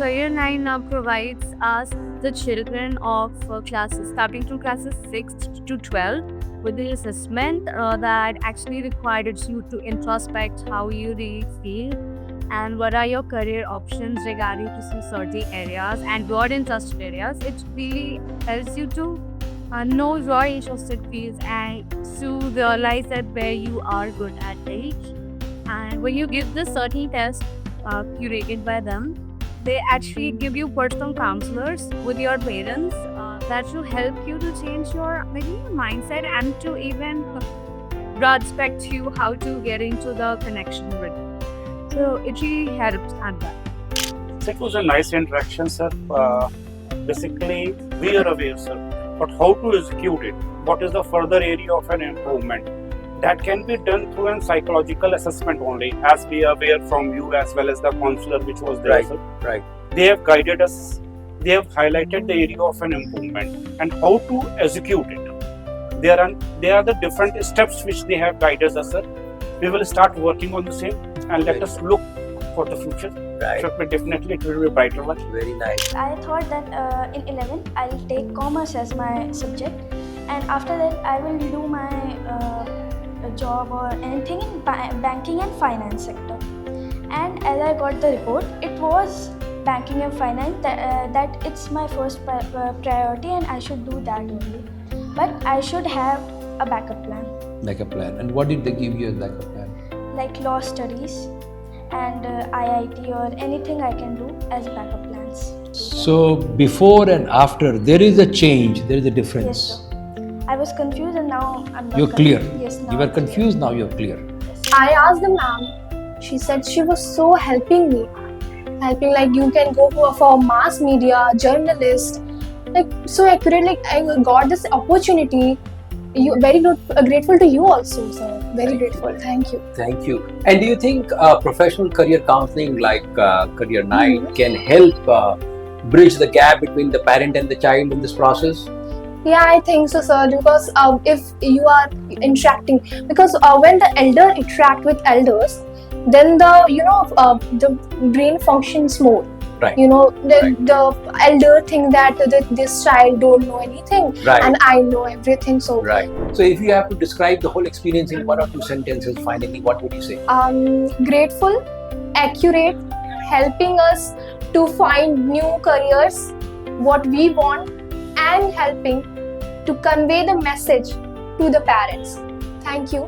Career 9 provides us, the children of classes starting to classes 6 to 12, with the assessment that actually requires you to introspect how you really feel and what are your career options regarding to some certain areas and your interested areas. It really helps you to know your interested fields and to realize that where you are good at each. And when you give the certain test curated by them, they actually give you personal counselors with your parents that will help you to change your maybe your mindset and to even respect you how to get into the connection with. So it really helps at that. So it was a nice interaction, sir. Basically, we are aware, sir, but how to execute it? What is the further area of an improvement? That can be done through a psychological assessment only, as we are aware from you as well as the counselor which was there, Right, sir. right. They have guided us. They have highlighted the area of an improvement and how to execute it. There are the different steps which they have guided us, sir. We will start working on the same and let Right. us look for the future. Right. Should be definitely it will be a brighter one. Very nice. I thought that in 11th I'll take commerce as my subject, and after that I will do my job or anything in banking and finance sector. And as I got the report, it was banking and finance that it's my first priority and I should do that only. But I should have a backup plan, Like a plan. And what did they give you as like a plan? like law studies and IIT or anything I can do as backup plans. So before and after, there is a change, there is a Yes, difference. sir. I was confused and now I'm not You're clear. Yes, now You were I'm clear. confused, now you're clear. I asked the ma'am. She said she was so helping me, helping like you can go for mass media, journalist, like so accurate. Like I got this opportunity. You very grateful to you also, sir. Very grateful. Thank you. Thank you. And do you think professional career counseling like Career 9 Mhm. can help bridge the gap between the parent and the child in this process? Yeah, I think so, sir. Because if you are interacting, because when the elder interact with elders, then the brain functions more. Right. The elder think that this child don't know anything, Right. and I know everything. So Right. So if you have to describe the whole experience in one or two sentences, finally, what would you say? grateful, accurate, helping us to find new careers, what we want, and helping to convey the message to the parents. Thank you.